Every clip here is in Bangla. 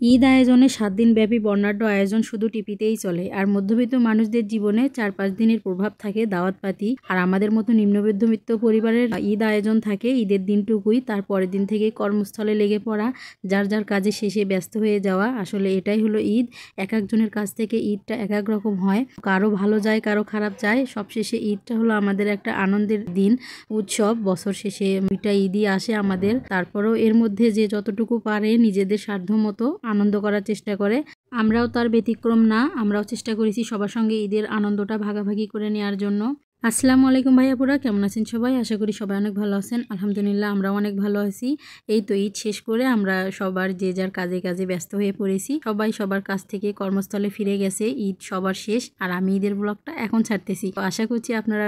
ঈদ আয়োজনে ৭ দিনব্যাপী বর্ণাঢ্য আয়োজন শুধু টিভিতেই চলে। আর মধ্যবিত্ত মানুষদের জীবনে ৪-৫ দিনের প্রভাব থাকে দাওয়াতপাতি। আর আমাদের মতো নিম্নমধ্যবিত্ত পরিবারের ঈদ আয়োজন থাকে ঈদের দিনটুকুই, তার পরের দিন থেকে কর্মস্থলে লেগে পড়া, যার যার কাজে শেষে ব্যস্ত হয়ে যাওয়া। আসলে এটাই হলো ঈদ। একেকজনের কাছ থেকে ঈদটা একেক রকম হয়, কারো ভালো যায় কারো খারাপ যায়। সবশেষে ঈদটা হলো আমাদের একটা আনন্দের দিন, উৎসব। বছর শেষে ২টা ঈদই আসে আমাদের। তারপরেও এর মধ্যে যে যতটুকু পারে নিজেদের সাধ্যমতো আনন্দ করার চেষ্টা করে। আমরাও তার ব্যতিক্রম না, আমরাও চেষ্টা করেছি সবার সঙ্গে ঈদের আনন্দটা ভাগাভাগি করে নেওয়ার জন্য। আসসালামু আলাইকুম ভাইয়াপুরা, কেমন আছেন সবাই? আশা করি সবাই অনেক ভালো আছেন। আলহামদুলিল্লাহ আমরাও অনেক ভালো আছি। এই তো ঈদ শেষ করে আমরা সবার যে যার কাজে কাজে ব্যস্ত হয়ে পড়েছি। সবাই সবার কাছ থেকে কর্মস্থলে ফিরে গেছে, ঈদ সবার শেষ। আর আমি ঈদের ব্লগটা এখন ছাড়তেছি। তো আশা করছি আপনারা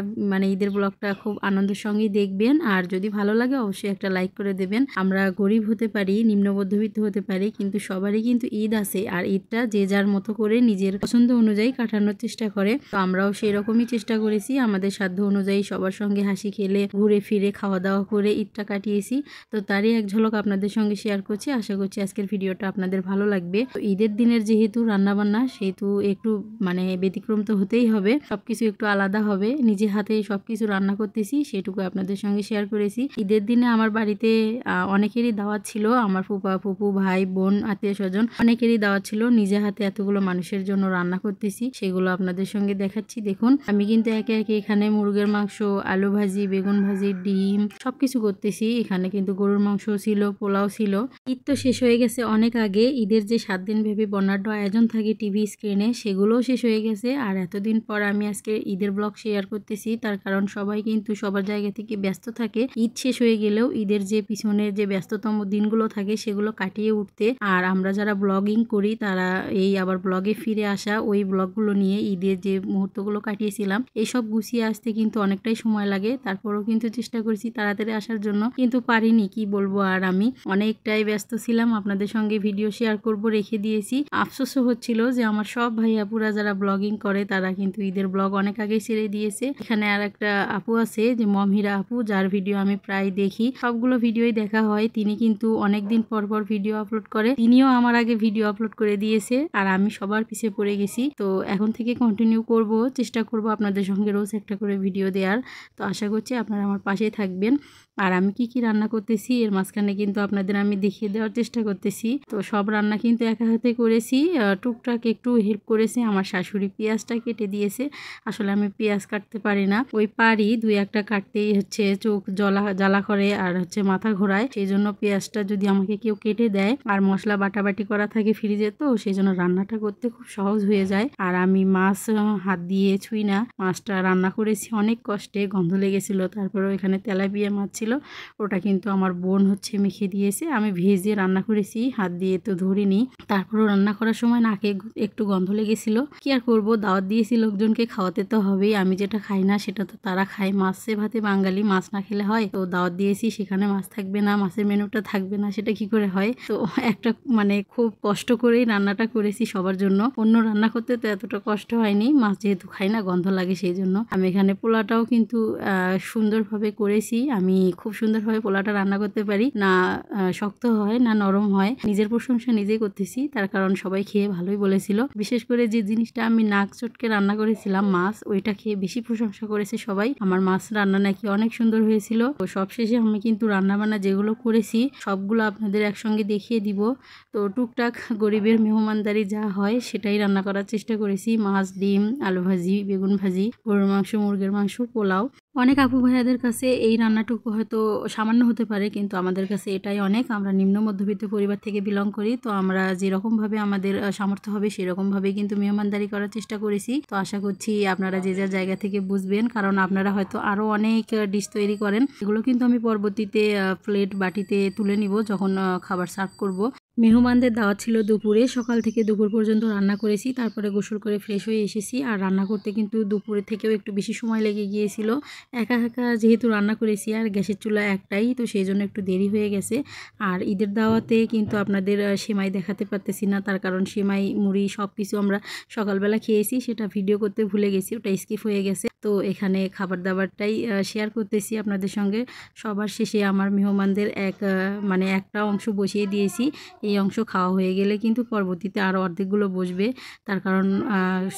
ঈদের ব্লগটা খুব আনন্দের সঙ্গেই দেখবেন। আর যদি ভালো লাগে অবশ্যই একটা লাইক করে দেবেন। আমরা গরিব হতে পারি, নিম্ন মধ্যবিত্ত হতে পারি, কিন্তু সবারই কিন্তু ঈদ আছে। আর ঈদটা যে যার মতো করে নিজের পছন্দ অনুযায়ী কাটানোর চেষ্টা করে। তো আমরাও সেই রকমই চেষ্টা করেছি, আমাদের সাধ্য অনুযায়ী সবার সঙ্গে হাসি খেলে ঘুরে ফিরে খাওয়া দাওয়া করে ঈদটা কাটিয়েছি। তো তারই এক ঝলক আপনাদের সঙ্গে শেয়ার করছি। আশা করছি আজকের ভিডিওটা আপনাদের ভালো লাগবে। তো ঈদের দিনের যেহেতু রান্নাবান্না, সেহেতু একটু ব্যতিক্রম তো হতেই হবে, সবকিছু একটু আলাদা হবে। নিজে হাতে সবকিছু রান্না করতেছি, সেটুকু আপনাদের সঙ্গে শেয়ার করেছি। ঈদের দিনে আমার বাড়িতে অনেকেরই দাওয়াত ছিল, আমার ফুপা ফুপু ভাই বোন আত্মীয় স্বজন অনেকেরই দাওয়াত ছিল। নিজে হাতে এতগুলো মানুষের জন্য রান্না করতেছি, সেগুলো আপনাদের সঙ্গে দেখাচ্ছি। দেখুন আমি কিন্তু একে একে এখানে মুরগির মাংস, আলু ভাজি, বেগুন ভাজি, ডিম সবকিছু করতেছি। এখানে কিন্তু গরুর মাংস ছিল, পোলাও ছিল। ঈদ তো শেষ হয়ে গেছে অনেক আগে। ঈদের যে ৭ দিন ব্যাপী বর্ণাঢ্য আয়োজন থাকে টিভি স্ক্রিনে, সেগুলোও শেষ হয়ে গেছে। আর এতদিন পর আমি আজকে ঈদের ব্লগ শেয়ার করতেছি, তার কারণ সবাই কিন্তু সবার জায়গা থেকে ব্যস্ত থাকে। ঈদ শেষ হয়ে গেলেও ঈদের যে পিছনের যে ব্যস্ততম দিনগুলো থাকে সেগুলো কাটিয়ে উঠতে। আর আমরা যারা ব্লগিং করি তারা এই আবার ব্লগে ফিরে আসা, ওই ব্লগগুলো নিয়ে ঈদের যে মুহূর্তগুলো কাটিয়েছিলাম এইসব গুছিয়ে আসতে কিন্তু অনেকটাই সময় লাগে। তারপরেও কিন্তু চেষ্টা করেছি তাড়াতাড়ি আসার জন্য, কিন্তু পারিনি, কি বলবো। আর আমি অনেকটাই ব্যস্ত ছিলাম, আপনাদের সঙ্গে ভিডিও শেয়ার করব রেখে দিয়েছি। আফসোসও হচ্ছিল যে আমার সব ভাইয়াপুরা যারা ব্লগিং করে তারা কিন্তু ঈদের ব্লগ অনেক আগেই ছেড়ে দিয়েছে। এখানে আর একটা আপু আছে যে মমহিরা আপু, যার ভিডিও আমি প্রায় দেখি, সবগুলো ভিডিওই দেখা হয়। তিনি কিন্তু অনেকদিন পর পর ভিডিও আপলোড করে, তিনিও আমার আগে ভিডিও আপলোড করে দিয়েছে। আর আমি সবার পিছে পড়ে গেছি। তো এখন থেকে কন্টিনিউ করব, চেষ্টা করব আপনাদের সঙ্গে রোজ একটা করে ভিডিও দেওয়ার। তো আশা করছি আপনারা আমার পাশেই থাকবেন। আর আমি কি কি রান্না করতেছি এর মাঝখানে কিন্তু আপনাদের আমি দেখিয়ে দেওয়ার চেষ্টা করতেছি। তো সব রান্না কিন্তু একা হাতে করেছি, টুকটাক একটু হেল্প করেছে আমার শাশুড়ি, পেঁয়াজটা কেটে দিয়েছে। আসলে আমি পেঁয়াজ কাটতে পারি না, ওই পারি দুই একটা কাটতেই হচ্ছে চোখ জ্বালা করে আর হচ্ছে মাথা ঘোরায়। সেই জন্য পেঁয়াজটা যদি আমাকে কেউ কেটে দেয়, আর মশলা বাটাবাটি করা থাকে ফ্রিজে, তো সেই জন্য রান্নাটা করতে খুব সহজ হয়ে যায়। আর আমি মাছ হাত দিয়ে ছুঁই না, মাছটা রান্না করেছি অনেক কষ্টে, গন্ধ লেগেছিল। তারপরেও এখানে তেলাপিয়া মাছ ছিল, ওটা কিন্তু আমার বোন হচ্ছে মেখে দিয়েছে। আমি ভেজে রান্না করেছি, হাত দিয়ে তো ধরিনি। তারপরও রান্না করার সময় নাকে একটু গন্ধ লেগেছিল। কি আর করবো, দাওয়াত দিয়েছি লোকজনকে, খাওয়াতে তো হবেই। আমি যেটা খাই না সেটা তো তারা খায়। মাছে ভাতে বাঙালি, মাছ না খেলে হয়? তো দাওয়াত দিয়েছি, সেখানে মাছ থাকবে না, মাছের মেনুটা থাকবে না, সেটা কি করে হয়? তো একটা খুব কষ্ট করেই রান্নাটা করেছি সবার জন্য। অন্য রান্না করতে তো এতটা কষ্ট হয়নি, মাছ যেহেতু খাই না, গন্ধ লাগে, সেই জন্য। আমি এখানে পোলাটাও কিন্তু সুন্দরভাবে করেছি। আমি খুব সুন্দরভাবে পোলাটা রান্না করতে পারি, না শক্ত হয় না নরম হয়। নিজের প্রশংসা নিজেই করতেছি, তার কারণ সবাই খেয়ে ভালোই বলেছিল। বিশেষ করে যে জিনিসটা আমি নাক চটকে রান্না করেছিলাম মাছ, ওইটা খেয়ে বেশি প্রশংসা করেছে সবাই। আমার মাছ রান্না নাকি অনেক সুন্দর হয়েছিল। তো সবশেষে আমি কিন্তু রান্নাবান্না যেগুলো করেছি সবগুলো আপনাদের একসঙ্গে দেখিয়ে দিব। তো টুকটাক গরিবের মেহমানদারি যা হয় সেটাই রান্না করার চেষ্টা করেছি। মাছ, ডিম, আলু ভাজি, বেগুন ভাজি, গরুর মাংস, মুরগির মাংস, পোলাও। অনেক আপু ভাইয়াদের কাছে এই রান্নাটুকু হয়তো সামান্য হতে পারে, কিন্তু আমাদের কাছে এটাই অনেক। আমরা নিম্ন মধ্যবিত্ত পরিবার থেকে বিলং করি, তো আমরা যেরকমভাবে আমাদের সামর্থ্য হবে সেরকমভাবেই কিন্তু মেহমানদারি করার চেষ্টা করেছি। তো আশা করছি আপনারা যে যার জায়গা থেকে বুঝবেন, কারণ আপনারা হয়তো আরও অনেক ডিশ তৈরি করেন। এগুলো কিন্তু আমি পরবর্তীতে প্লেট বাটিতে তুলে নিব যখন খাবার সার্ভ করব। মেহমানদের দাওয়াত ছিল দুপুরে, সকাল থেকে দুপুর পর্যন্ত রান্না করেছি। তারপরে গোসল করে ফ্রেশ হয়ে এসেছি। আর রান্না করতে কিন্তু দুপুরের থেকেও একটু বেশি সময় লেগে গিয়েছিল। একা একা যেহেতু রান্না করেছি আর গ্যাসের চুলা একটাই, তো সেই জন্য একটু দেরি হয়ে গেছে। আর ঈদের দাওয়াতে কিন্তু আপনাদের সেমাই দেখাতে পারতেছি না, তার কারণ সেমাই, মুড়ি সব কিছু আমরা সকালবেলা খেয়েছি, সেটা ভিডিও করতে ভুলে গেছি, ওটা স্কিপ হয়ে গেছে। তো এখানে খাবার দাবারটাই শেয়ার করতেছি আপনাদের সঙ্গে। সবার শেষে আমার মেহমানদের একটা অংশ বসিয়ে দিয়েছি। এই অংশ খাওয়া হয়ে গেলে কিন্তু পরবর্তীতে আরও অর্ধেকগুলো বসবে। তার কারণ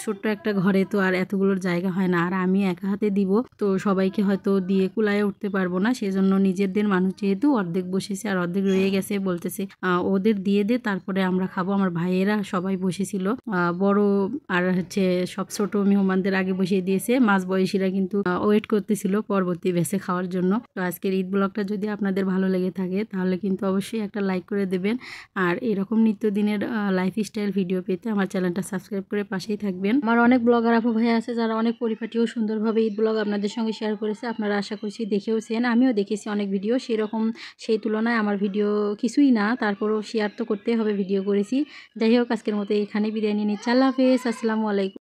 ছোট্ট একটা ঘরে তো আর এতগুলোর জায়গা হয় না, আর আমি একা হাতে দিব তো সবাইকে হয়তো দিয়ে কুলায়ে উঠতে পারবো না, সেজন্য নিজেদের মানুষ যেহেতু অর্ধেক বসেছে আর অর্ধেক রয়ে গেছে, বলতেছে ওদের দিয়ে দে তারপরে আমরা খাবো। আমার ভাইয়েরা সবাই বসেছিল, বড় আর হচ্ছে সব ছোট মেহমানদের আগে বসিয়ে দিয়েছে, মাঝ বয়সীরা কিন্তু ওয়েট করতেছিল পরবর্তী ব্যাচে খাওয়ার জন্য। তো আজকের ঈদ ব্লগটা যদি আপনাদের ভালো লেগে থাকে তাহলে কিন্তু অবশ্যই একটা লাইক করে দেবেন, আর এরকম নিত্যদিনের লাইফস্টাইল ভিডিও পেতে আমার চ্যানেলটা সাবস্ক্রাইব করে পাশেই থাকবেন। আমার অনেক ব্লগার আপু ভাই আছে যারা অনেক পরিপাটি ও সুন্দরভাবে ঈদ ব্লগ আপনাদের সঙ্গে শেয়ার করেছে, আপনারা আশা করছি দেখেওছেন, আমিও দেখেছি অনেক ভিডিও, সেরকম সেই তুলনায় আমার ভিডিও কিছুই না, তারপরও শেয়ার তো করতেই হবে, ভিডিও করেছি। যাই হোক, আজকের মতো এখানে বিদায় নিয়ে নিচ্ছি। আল্লাহ হাফেজ, আসসালামু আলাইকুম।